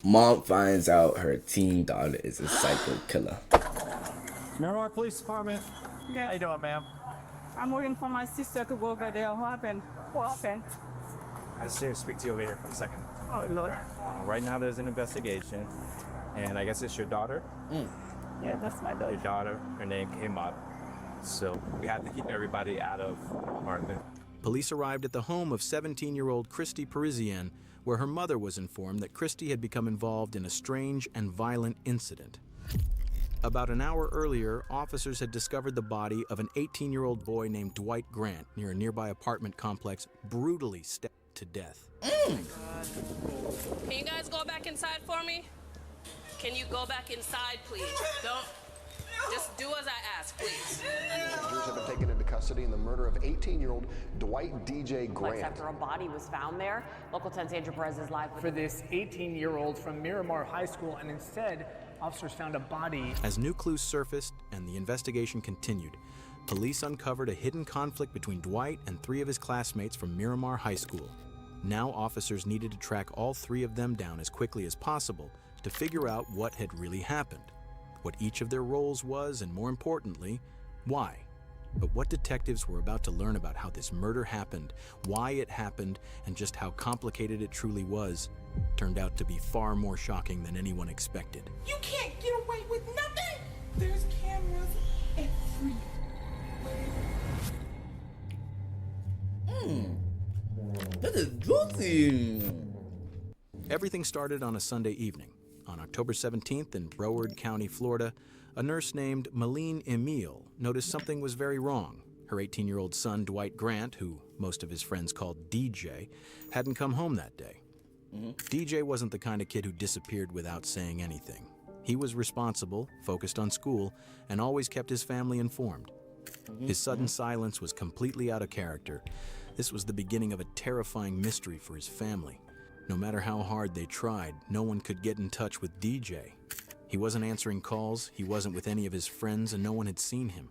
Mom finds out her teen daughter is a psycho killer. Miramar Police Department. Yeah. How you doing, ma'am? I'm waiting for my sister to go over there. What happened? What happened? I just here to speak to you over here for a second. Oh, Lord. Right now, there's an investigation, and I guess it's your daughter. Yeah, that's my Your daughter. daughter, her name came up, so we have to keep everybody out of Martin. Police arrived at the home of 17-year-old Christy Parisienne, where her mother was informed that Christy had become involved in a strange and violent incident. About an hour earlier, officers had discovered the body of an 18-year-old boy named Dwight Grant near a nearby apartment complex, brutally stabbed to death. Can you guys go back inside for me? Can you go back inside, please? Don't. Just do as I ask, please. Passengers have been taken into custody in the murder of 18-year-old Dwight DJ Grant. After a body was found there, Local 10's Andrew Perez is live with for this 18-year-old from Miramar High School, and instead, officers found a body. As new clues surfaced and the investigation continued, police uncovered a hidden conflict between Dwight and 3 of his classmates from Miramar High School. Now officers needed to track all 3 of them down as quickly as possible to figure out what had really happened, what each of their roles was, and more importantly, why. But what detectives were about to learn about how this murder happened, why it happened, and just how complicated it truly was, turned out to be far more shocking than anyone expected. You can't get away with nothing! There's cameras everywhere. That is juicy. Everything started on a Sunday evening. On October 17th in Broward County, Florida, a nurse named ImEmmanuel noticed something was very wrong. Her 18-year-old son, Dwight Grant, who most of his friends called DJ, hadn't come home that day. DJ wasn't the kind of kid who disappeared without saying anything. He was responsible, focused on school, and always kept his family informed. His sudden silence was completely out of character. This was the beginning of a terrifying mystery for his family. No matter how hard they tried, no one could get in touch with DJ. He wasn't answering calls, he wasn't with any of his friends, and no one had seen him.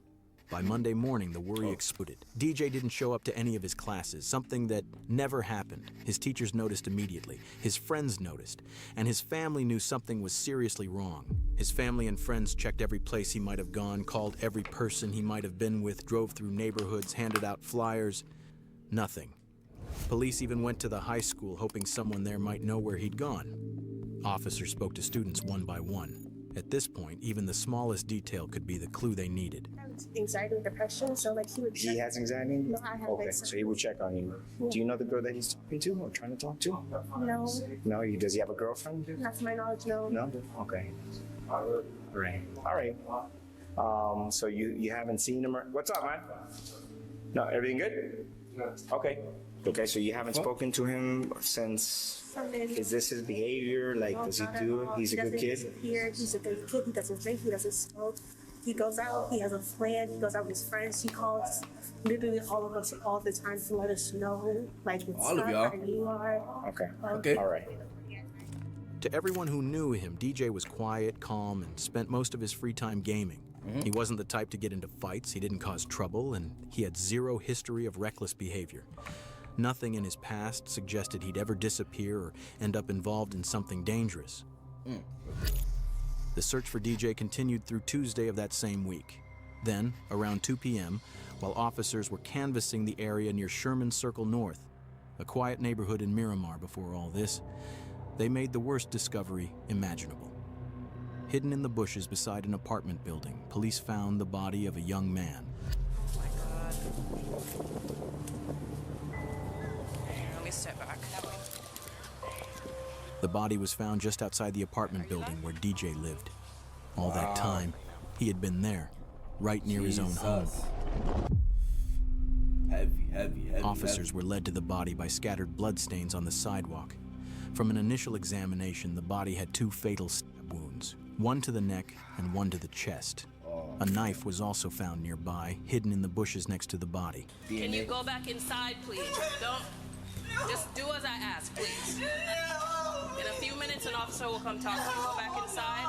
By Monday morning, the worry exploded. DJ didn't show up to any of his classes, something that never happened. His teachers noticed immediately, his friends noticed, and his family knew something was seriously wrong. His family and friends checked every place he might have gone, called every person he might have been with, drove through neighborhoods, handed out flyers. Nothing. Police even went to the high school, hoping someone there might know where he'd gone. Officers spoke to students one by one. At this point, even the smallest detail could be the clue they needed. Anxiety and depression, so like he would check. He has anxiety? No, I have Okay, anxiety. so he will check on you. Yeah. Do you know the girl that he's talking to or trying to talk to? No, No, does he have a girlfriend? not to my knowledge, no. No? Okay. Right. All right. So you haven't seen him? What's up, man? No, everything good? Okay. Okay, so you haven't spoken to him since. Is this his behavior? Like, does he do it? He's a good kid? He's a good kid. He doesn't drink. He doesn't smoke. He goes out. He has a plan. He goes out with his friends. He calls literally all of us all the time to let us know, like, what's All of up, y'all? how you are. Okay. Okay. All right. To everyone who knew him, DJ was quiet, calm, and spent most of his free time gaming. He wasn't the type to get into fights, he didn't cause trouble, and he had zero history of reckless behavior. Nothing in his past suggested he'd ever disappear or end up involved in something dangerous. The search for DJ continued through Tuesday of that same week. Then, around 2 p.m., while officers were canvassing the area near Sherman Circle North, a quiet neighborhood in Miramar before all this, they made the worst discovery imaginable. Hidden in the bushes beside an apartment building, police found the body of a young man. Oh my God. Let me step back. The body was found just outside the apartment building where DJ lived. All that time, he had been there, right near his own home. Heavy. Officers were led to the body by scattered bloodstains on the sidewalk. From an initial examination, the body had 2 fatal stab wounds, one to the neck and one to the chest. A knife was also found nearby, hidden in the bushes next to the body. Can you go back inside, please? Don't. Just do as I ask, please. In a few minutes, an officer will come talk to you. Go back inside.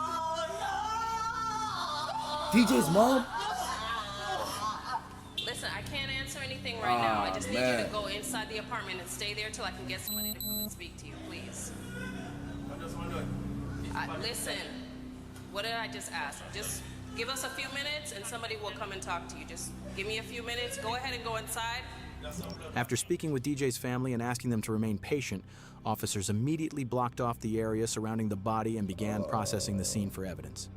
DJ's mom? Listen, I can't answer anything right now. I just need you to go inside the apartment and stay there till I can get somebody to come and speak to you, please. I just want to Listen, what did I just ask? Just give us a few minutes and somebody will come and talk to you. Just give me a few minutes. Go ahead and go inside. After speaking with DJ's family and asking them to remain patient, officers immediately blocked off the area surrounding the body and began processing the scene for evidence.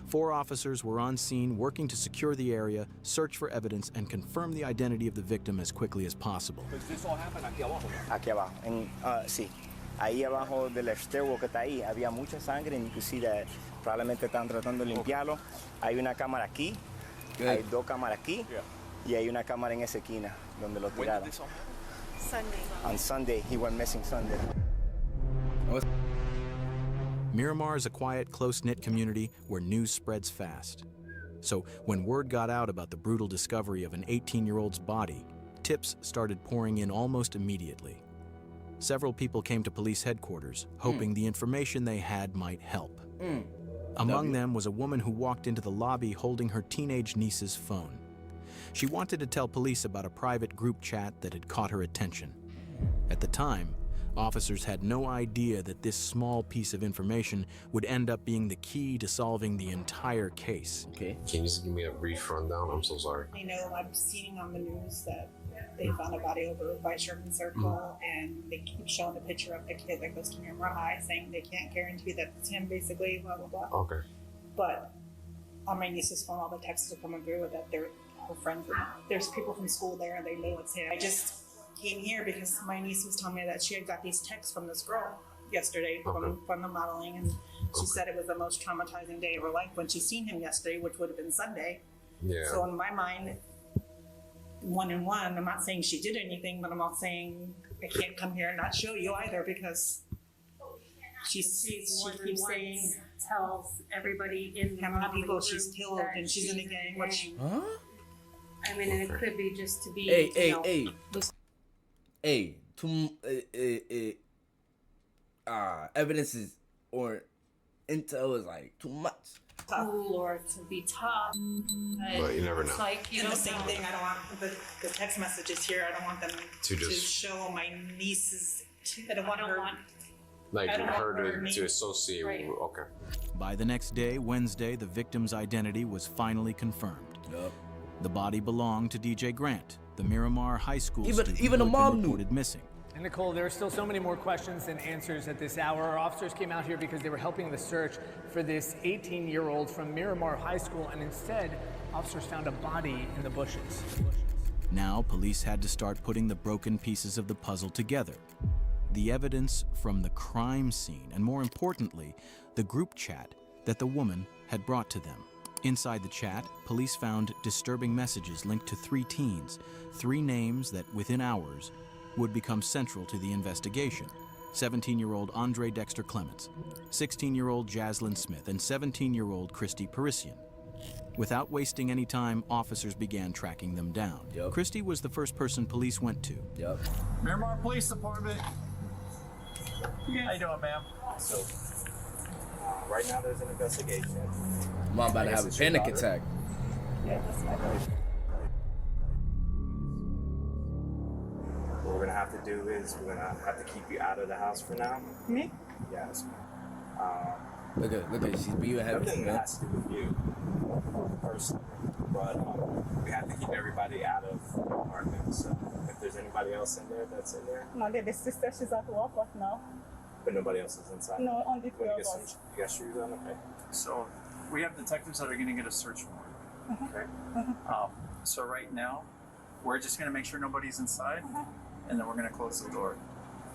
4 officers were on scene working to secure the area, search for evidence, and confirm the identity of the victim as quickly as possible. Does this all happen aquí abajo? Aquí abajo. Sí. Ahí abajo del stairwell que está ahí había mucha sangre, and you can see that probablemente están tratando de limpiarlo. Hay una cámara aquí, hay 2 cámaras aquí, y hay una cámara en esa esquina donde lo tiraron. Sunday. On Sunday, he went missing Sunday. Miramar is a quiet, close-knit community where news spreads fast. So when word got out about the brutal discovery of an 18-year-old's body, tips started pouring in almost immediately. Several people came to police headquarters, hoping the information they had might help. Among them was a woman who walked into the lobby holding her teenage niece's phone. She wanted to tell police about a private group chat that had caught her attention. At the time, officers had no idea that this small piece of information would end up being the key to solving the entire case. Okay. Can you just give me a brief rundown? I'm so sorry. I know I've seen on the news that they found a body over by Sherman Circle, and they keep showing a picture of the kid that goes to Miramar High, saying they can't guarantee that it's him, basically, blah, blah, blah. Okay. But on my niece's phone, all the texts are coming through with that they're her friends. There's people from school there, and they know it's him. I just came here because my niece was telling me that she had got these texts from this girl yesterday from the modeling, and she said it was the most traumatizing day of her life when she seen him yesterday, which would have been Sunday. Yeah. So in my mind, 1 and 1, I'm not saying she did anything, but I'm not saying I can't come here and not show you either, because she keeps saying tells everybody in how many people she's killed and she's in a gang. Which I mean, and it could be just to be. Evidences or intel is like too much. Cool or to be tough. But you never know. It's like, you and know, the same thing, I don't want the text messages here. I don't want them To to just- show my nieces. I don't want her. Like I don't her want her to associate Right. with, okay. By the next day, Wednesday, the victim's identity was finally confirmed. Yup. The body belonged to DJ Grant, the Miramar High School Even student the who had been mom knew. reported missing. And Nicole, there are still so many more questions than answers at this hour. Our officers came out here because they were helping the search for this 18-year-old from Miramar High School, and instead, officers found a body in the bushes. Now, police had to start putting the broken pieces of the puzzle together. The evidence from the crime scene, and more importantly, the group chat that the woman had brought to them. Inside the chat, police found disturbing messages linked to 3 teens, 3 names that within hours would become central to the investigation: 17-year-old Andre Dexter Clements, 16-year-old Jaslyn Smith, and 17-year-old Christy Parisian. Without wasting any time, officers began tracking them down. Yep. Christy was the first person police went to. Yep. Miramar Police Department. How you doing, ma'am? So, right now there's an investigation. Mom about to have a panic attack. Yeah, that's my daughter. What we're gonna have to do is we're gonna have to keep you out of the house for now. Me? Yes. Look at she's being heavy, Nothing man. has to do with you personally, but we have to keep everybody out of the apartment. So if there's anybody else in there that's in there, No, the sister, she's at work right now. but nobody else is inside. No, only When 12 you of get us. you got shoes on, okay? So we have detectives that are going to get a search warrant. Okay. So right now, we're just going to make sure nobody's inside, and then we're going to close the door.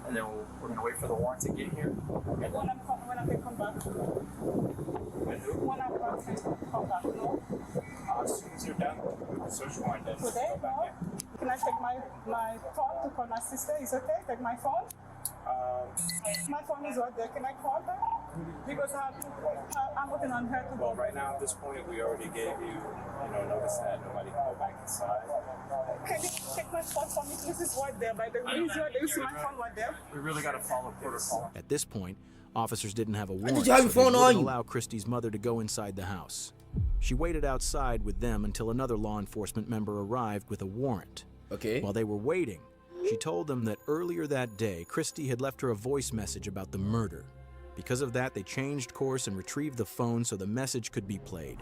And then we're going to wait for the warrant to get here. And then When I come back. When I come back, no. as soon as you're done with the search warrant, then Today, go back no. in. Can I take my phone to call my sister? Is okay? Take my phone? My phone is right there. Can I call her? Because I'm working on her to Well, go. right now at this point, we already gave you, notice that nobody can go back inside. Can you take my phone for me? This is right there. By the way, is right there. You see my phone right there? we really got to follow protocol. At this point, officers didn't have a warrant, did you have your so they phone on wouldn't you? allow Christy's mother to go inside the house. She waited outside with them until another law enforcement member arrived with a warrant. Okay. While they were waiting, she told them that earlier that day, Christy had left her a voice message about the murder. Because of that, they changed course and retrieved the phone so the message could be played.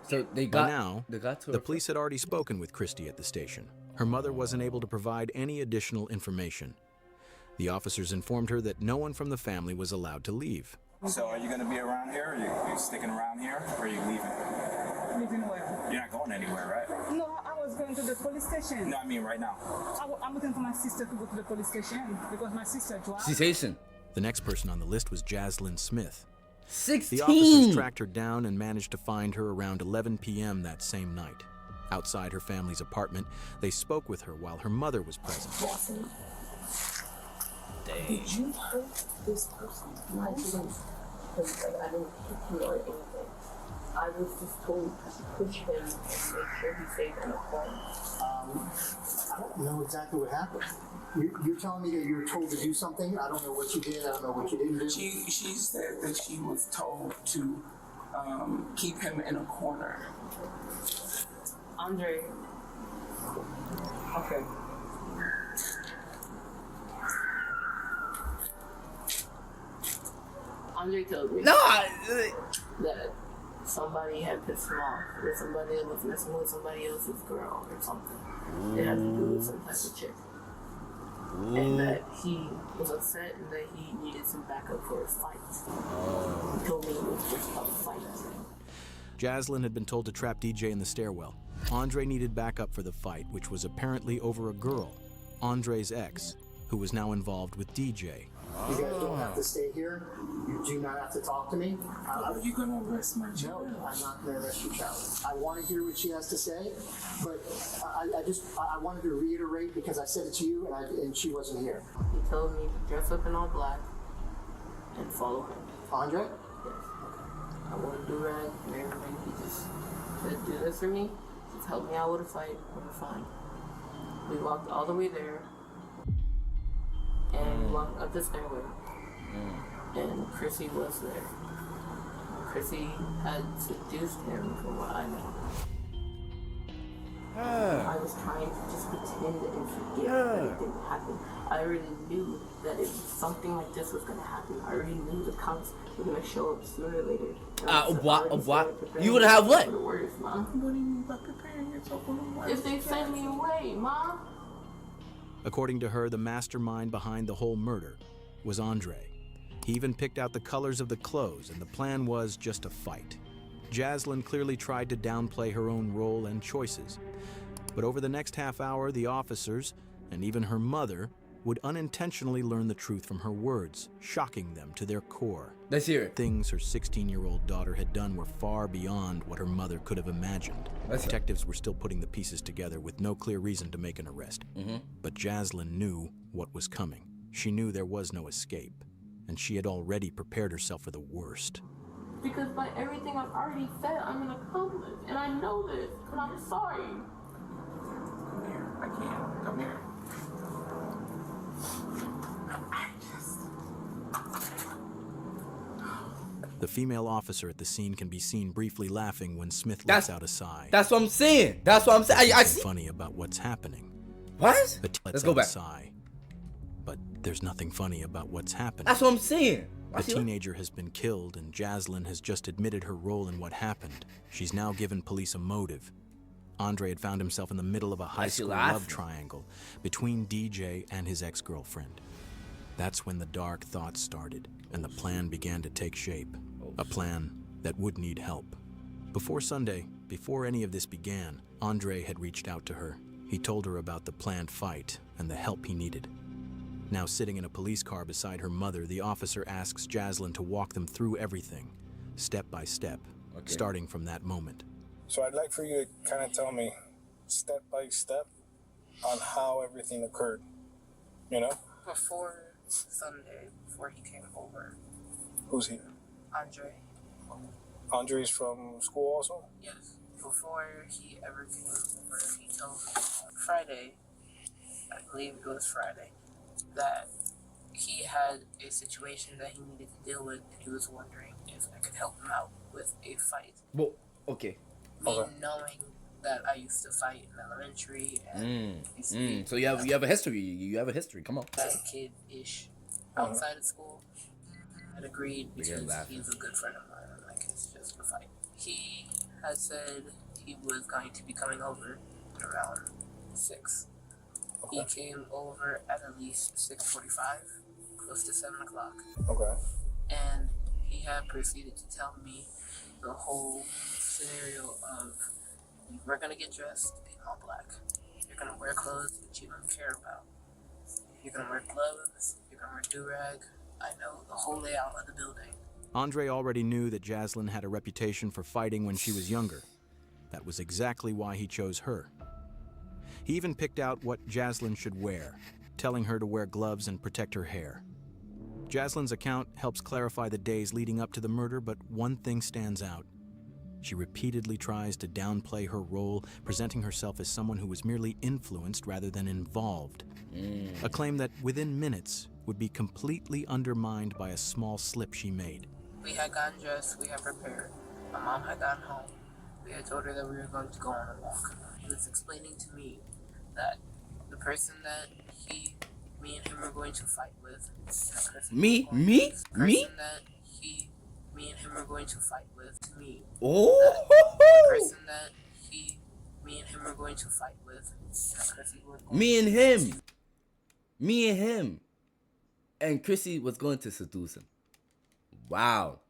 So they By got now, they got to the her police had already spoken with Christy at the station. Her mother wasn't able to provide any additional information. The officers informed her that no one from the family was allowed to leave. So are you going to be around here? Are you sticking around here? Or are you leaving? Leaving where? You're not going anywhere, right? No, I was going to the police station. No, I mean right now. I'm looking for my sister to go to the police station because my sister drives. Cessation. The next person on the list was Jaslyn Smith. 16. The officers tracked her down and managed to find her around 11 p.m. that same night. Outside her family's apartment, they spoke with her while her mother was present. Did you hurt this person? No, I didn't. Because I didn't hit him or anything. I was just told to push him and make sure he stayed in a home. I don't know exactly what happened. You're telling me that you were told to do something? I don't know what you did. I don't know what you didn't do. She said that she was told to keep him in a corner. Andre. Okay. Andre told me that somebody had pissed him off, or somebody was messing with somebody else's girl or something. It had to do with some type of chick. And that he was upset and that he needed some backup for his fight. He told me it was just a fight. Jaslyn had been told to trap DJ in the stairwell. Andre needed backup for the fight, which was apparently over a girl, Andre's ex, who was now involved with DJ. You guys don't have to stay here. You do not have to talk to me. Are you going to arrest my child? No, I'm not going to arrest your child. I want to hear what she has to say, but I wanted to reiterate because I said it to you and she wasn't here. He told me to dress up in all black and follow him. Andre? Yes. I want to do rag and everything. He just said, do this for me. Just help me out with a fight. We're fine. We walked all the way there. And walked up the stairway. And Chrissy was there. Chrissy had seduced him from what I know. I was trying to just pretend and forget that it didn't happen. I already knew that if something like this was going to happen, I already knew the cops were going to show up sooner or later. What? You would have what? The worst, Mom. What do you mean by preparing yourself for the worst? If they send me away, Mom. According to her, the mastermind behind the whole murder was Andre. He even picked out the colors of the clothes, and the plan was just a fight. Jaslyn clearly tried to downplay her own role and choices. But over the next half hour, the officers, and even her mother, would unintentionally learn the truth from her words, shocking them to their core. Let's hear it. Things her 16-year-old daughter had done were far beyond what her mother could have imagined. Detectives were still putting the pieces together with no clear reason to make an arrest. But Jaslyn knew what was coming. She knew there was no escape, and she had already prepared herself for the worst. Because by everything I've already said, I'm an accomplice, and I know this, and I'm sorry. Come here, I can't. Come here. The female officer at the scene can be seen briefly laughing when Smith lets out a sigh. That's what I'm saying. That's what I'm saying. I see. Funny about what's happening. What? Let's go back. Sigh. But there's nothing funny about what's happening. That's what I'm saying. The teenager has been killed, and Jaslyn has just admitted her role in what happened. She's now given police a motive. Andre had found himself in the middle of a high school love triangle between DJ and his ex-girlfriend. That's when the dark thoughts started, and the plan began to take shape. A plan that would need help. Before Sunday, before any of this began, Andre had reached out to her. He told her about the planned fight and the help he needed. Now sitting in a police car beside her mother, the officer asks Jaslyn to walk them through everything, step by step, starting from that moment. So I'd like for you to kind of tell me, step by step, on how everything occurred, you know? Before Sunday, before he came over. Who's here? Andre. Andre's from school also? Yes. Before he ever came over, he told me Friday, I believe it was Friday, that he had a situation that he needed to deal with, and he was wondering if I could help him out with a fight. Well, okay. Me knowing that I used to fight in elementary and So you have a history. You have a history. Come on. As a kid-ish outside of school, I'd agreed because he's a good friend of mine. I'm like, it's just a fight. He had said he was going to be coming over at around 6. He came over at least 6:45, close to 7 o'clock. Okay. And he had proceeded to tell me the whole scenario of, we're gonna get dressed in all black. You're gonna wear clothes that you don't care about. You're gonna wear gloves. You're gonna wear do-rag. I know the whole layout of the building. Andre already knew that Jaslyn had a reputation for fighting when she was younger. That was exactly why he chose her. He even picked out what Jaslyn should wear, telling her to wear gloves and protect her hair. Jaslyn's account helps clarify the days leading up to the murder, but one thing stands out. She repeatedly tries to downplay her role, presenting herself as someone who was merely influenced rather than involved. A claim that within minutes would be completely undermined by a small slip she made. We had gotten dressed, we had prepared. My mom had gotten home. We had told her that we were going to go on a walk. He was explaining to me that the person that me and him were going to fight with. Me? Me and him were going to fight with. To me. Oh. The person that me and him were going to fight with. Me and him. And Chrissy was going to seduce him. Wow.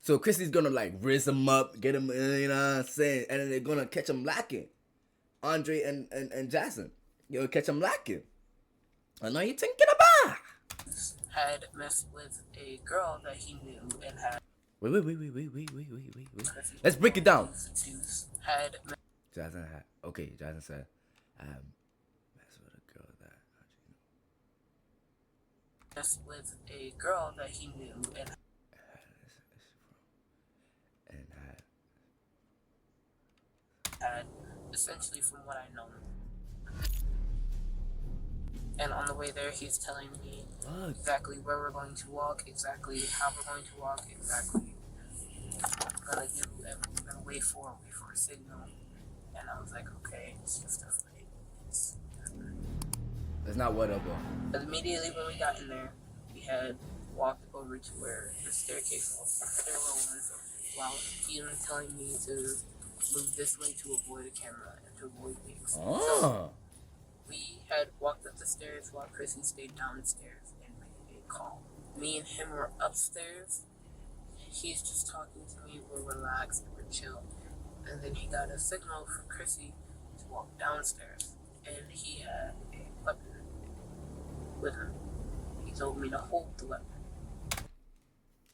So Chrissy's gonna like raise him up, get him, you know what I'm saying? And then they're gonna catch him lacking. Andre and Jackson. You'll catch him lacking. I know you're thinking about. Had messed with a girl that he knew and had. Wait. Let's break it down. Jackson said, messed with a girl that. Messed with a girl that he knew and had, essentially from what I know. And on the way there, he's telling me exactly where we're going to walk, exactly how we're going to walk, exactly what we're going to do, and we're going to wait for a signal. And I was like, okay, it's just a fight. That's not what up. But immediately when we got in there, we had walked over to where the stairwell was, while he was telling me to move this way to avoid a camera and to avoid things. So we had walked up the stairs while Chrissy stayed downstairs and made a call. Me and him were upstairs. He's just talking to me. We're relaxed. We're chill. And then he got a signal from Chrissy to walk downstairs. And he had a weapon with him. He told me to hold the weapon.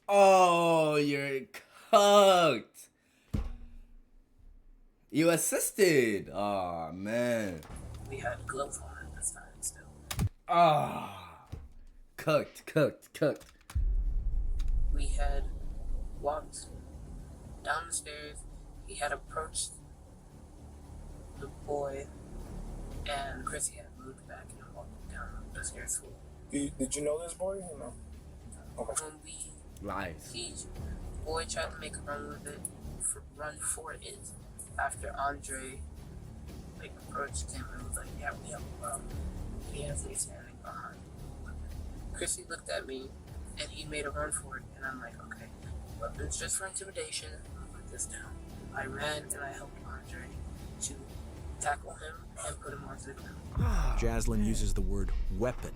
Oh, you're cooked. You assisted. Oh, man. We had gloves on at this time still. Cooked. We had walked down the stairs. He had approached the boy, and Chrissy had moved back and walked down the stairs. Did you know this boy? Or no? Okay. When we lies, the boy tried to make a run with it, run for it. After Andre approached him and was like, "Yeah, we have a problem." He has me standing behind. Chrissy looked at me, and he made a run for it, and I'm like, "Okay, weapons just for intimidation. I'll put this down." I ran and I helped Andre to tackle him and put him onto the ground. Jaslyn uses the word weapon.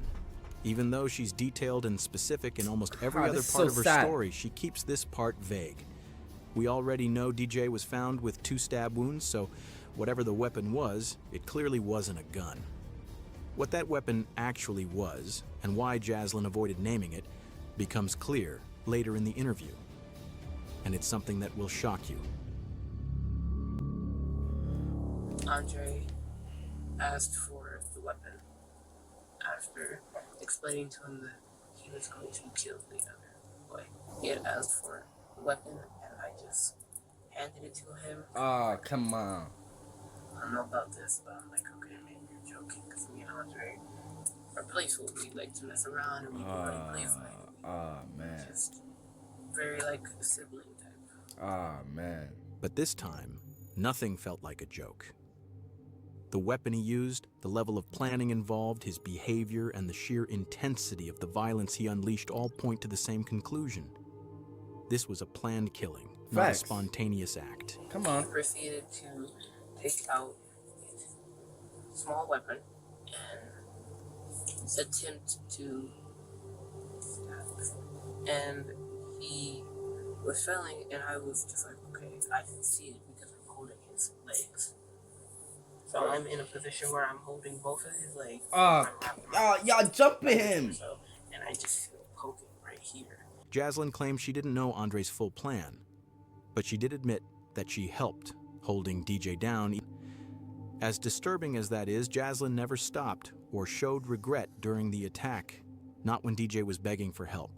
Even though she's detailed and specific in almost every other part of her story, she keeps this part vague. We already know DJ was found with 2 stab wounds, so whatever the weapon was, it clearly wasn't a gun. What that weapon actually was, and why Jaslyn avoided naming it, becomes clear later in the interview. And it's something that will shock you. Andre asked for the weapon after explaining to him that he was going to kill the other boy. He had asked for a weapon, and I just handed it to him. Oh, come on. I don't know about this, but I'm like, okay, maybe you're joking, because me and Andre are playful. We like to mess around, and we play like Oh, man. Just very like sibling type. Oh, man. But this time, nothing felt like a joke. The weapon he used, the level of planning involved, his behavior, and the sheer intensity of the violence he unleashed all point to the same conclusion. This was a planned killing, not a Facts. spontaneous act. Come on. He proceeded to take out a small weapon and attempt to stab. And he was failing, and I was just like, okay, I didn't see it because I'm holding his legs. So I'm in a position where I'm holding both of his legs. Y'all jumping him. And I just feel poking right here. Jaslyn claims she didn't know Andre's full plan, but she did admit that she helped, holding DJ down. As disturbing as that is, Jaslyn never stopped or showed regret during the attack, not when DJ was begging for help,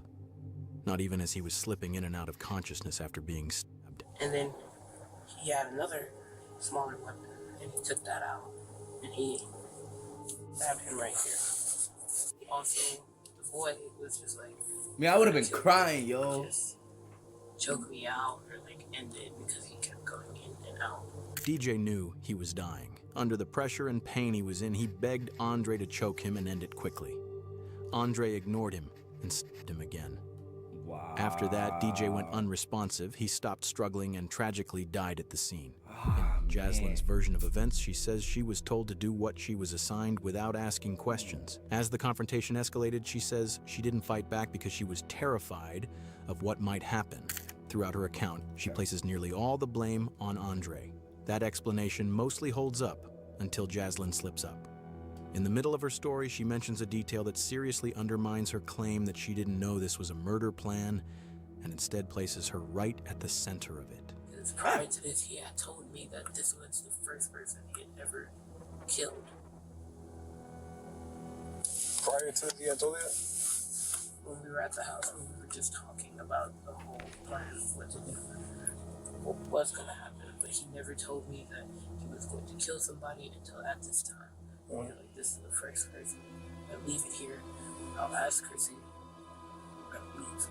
not even as he was slipping in and out of consciousness after being stabbed. And then he had another smaller weapon, and he took that out, and he stabbed him right here. Also, the boy was just like, I would have been crying, yo. Just choke me out or like end it because he kept going in and out. DJ knew he was dying. Under the pressure and pain he was in, he begged Andre to choke him and end it quickly. Andre ignored him and stabbed him again. Wow. After that, DJ went unresponsive. He stopped struggling and tragically died at the scene. In Jaslyn's version of events, she says she was told to do what she was assigned without asking questions. As the confrontation escalated, she says she didn't fight back because she was terrified of what might happen. Throughout her account, she places nearly all the blame on Andre. That explanation mostly holds up until Jaslyn slips up. In the middle of her story, she mentions a detail that seriously undermines her claim that she didn't know this was a murder plan, and instead places her right at the center of it. Because prior to this, he had told me that this was the first person he had ever killed. Prior to this, he had told you that? When we were at the house, we were just talking about the whole plan of what to do, what was going to happen, but he never told me that he was going to kill somebody until at this time. Like, this is the first person. I'll leave it here. I'll ask Chrissy. I'll leave.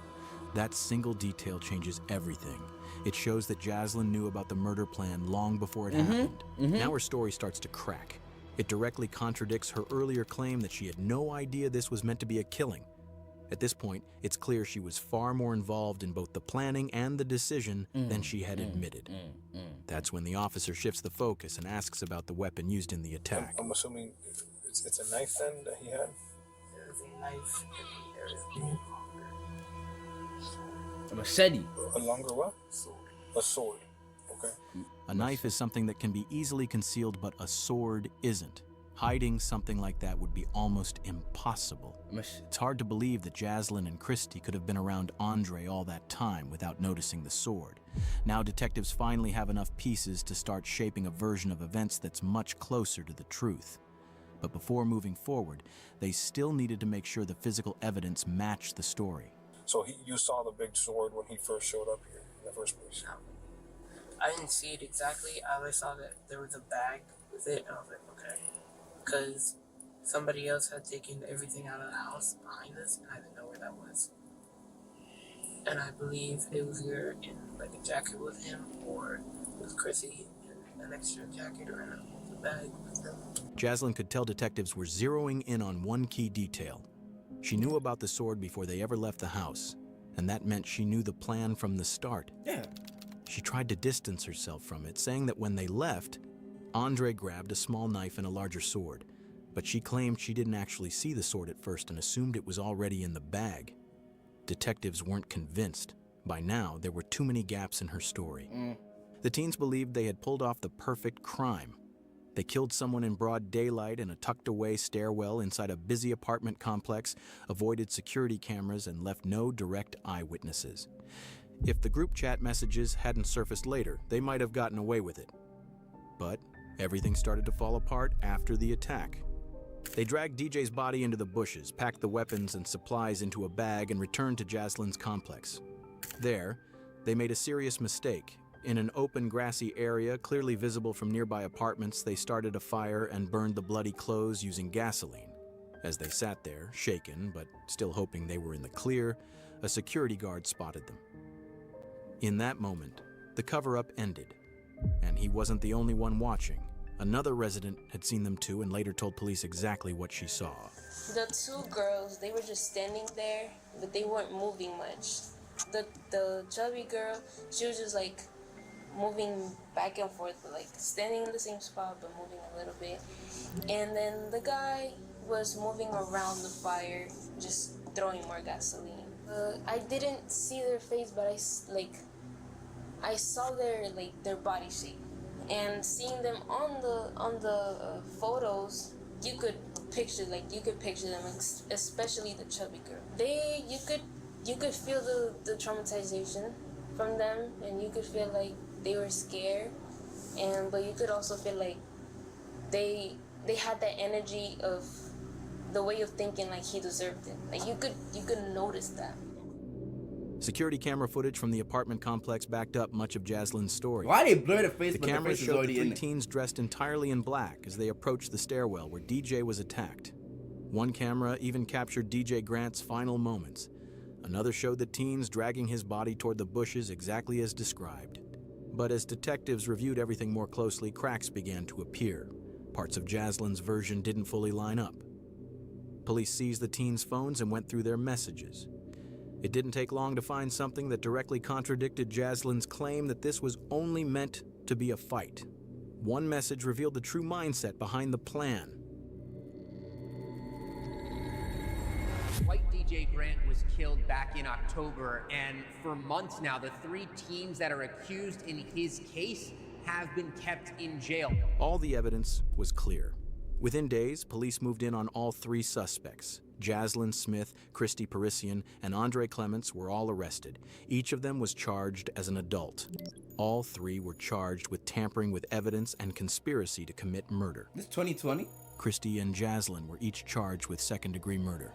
That single detail changes everything. It shows that Jaslyn knew about the murder plan long before it happened. Now her story starts to crack. It directly contradicts her earlier claim that she had no idea this was meant to be a killing. At this point, it's clear she was far more involved in both the planning and the decision than she had admitted. That's when the officer shifts the focus and asks about the weapon used in the attack. I'm assuming it's a knife then that he had? There is a knife and there is A machete. A longer what? A sword. Okay. A knife is something that can be easily concealed, but a sword isn't. Hiding something like that would be almost impossible. It's hard to believe that Jaslyn and Christy could have been around Andre all that time without noticing the sword. Now detectives finally have enough pieces to start shaping a version of events that's much closer to the truth. But before moving forward, they still needed to make sure the physical evidence matched the story. So you saw the big sword when he first showed up here in the first place? I didn't see it exactly. I saw that there was a bag with it, and I was like, okay. Because somebody else had taken everything out of the house behind us, and I didn't know where that was. And I believe it was either in like a jacket with him, or with Chrissy in an extra jacket or in a bag with them. Jaslyn could tell detectives were zeroing in on one key detail. She knew about the sword before they ever left the house, and that meant she knew the plan from the start. Yeah. She tried to distance herself from it, saying that when they left, Andre grabbed a small knife and a larger sword, but she claimed she didn't actually see the sword at first and assumed it was already in the bag. Detectives weren't convinced. By now, there were too many gaps in her story. The teens believed they had pulled off the perfect crime. They killed someone in broad daylight in a tucked-away stairwell inside a busy apartment complex, avoided security cameras, and left no direct eyewitnesses. If the group chat messages hadn't surfaced later, they might have gotten away with it. But everything started to fall apart after the attack. They dragged DJ's body into the bushes, packed the weapons and supplies into a bag, and returned to Jaslyn's complex. There, they made a serious mistake. In an open, grassy area, clearly visible from nearby apartments, they started a fire and burned the bloody clothes using gasoline. As they sat there, shaken, but still hoping they were in the clear, a security guard spotted them. In that moment, the cover-up ended, and he wasn't the only one watching. Another resident had seen them too and later told police exactly what she saw. The two girls, they were just standing there, but they weren't moving much. The chubby girl, she was just like moving back and forth, but like standing in the same spot, but moving a little bit. And then the guy was moving around the fire, just throwing more gasoline. I didn't see their face, but I saw their body shape. And seeing them on the photos, you could picture them, especially the chubby girl. You could feel the traumatization from them, and you could feel like they were scared, but you could also feel like they had that energy of the way of thinking like he deserved it. Like you could notice that. Security camera footage from the apartment complex backed up much of Jaslyn's story. Why they blur the face? The but the cameras face is showed the already three in it? teens dressed entirely in black as they approached the stairwell where DJ was attacked. One camera even captured DJ Grant's final moments. Another showed the teens dragging his body toward the bushes exactly as described. But as detectives reviewed everything more closely, cracks began to appear. Parts of Jaslyn's version didn't fully line up. Police seized the teens' phones and went through their messages. It didn't take long to find something that directly contradicted Jaslyn's claim that this was only meant to be a fight. One message revealed the true mindset behind the plan. White DJ Grant was killed back in October, and for months now, the three teens that are accused in his case have been kept in jail. All the evidence was clear. Within days, police moved in on all three suspects. Jaslyn Smith, Christy Parisian, and Andre Clements were all arrested. Each of them was charged as an adult. All three were charged with tampering with evidence and conspiracy to commit murder. This 2020? Christy and Jaslyn were each charged with second-degree murder.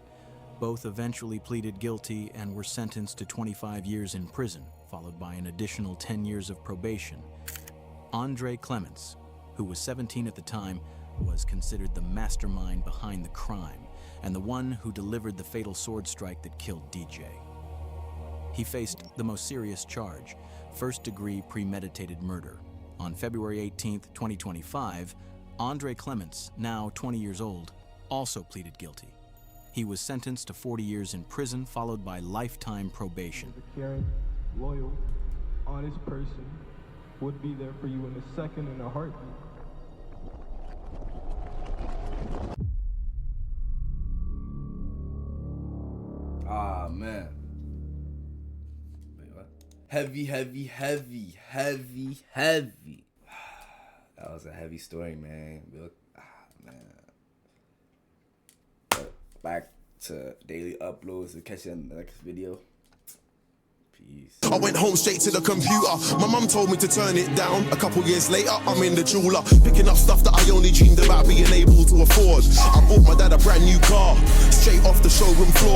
Both eventually pleaded guilty and were sentenced to 25 years in prison, followed by an additional 10 years of probation. Andre Clements, who was 17 at the time, was considered the mastermind behind the crime and the one who delivered the fatal sword strike that killed DJ. He faced the most serious charge, first-degree premeditated murder. On February 18, 2025, Andre Clements, now 20 years old, also pleaded guilty. He was sentenced to 40 years in prison, followed by lifetime probation. A caring, loyal, honest person would be there for you in a second and a heartbeat. Ah, man. Wait, what? Heavy. That was a heavy story, man. Man. But back to daily uploads to catch you in the next video. Peace. I went home straight to the computer. My mum told me to turn it down. A couple years later, I'm in the jeweler, picking up stuff that I only dreamed about being able to afford. I bought my dad a brand new car, straight off the showroom floor.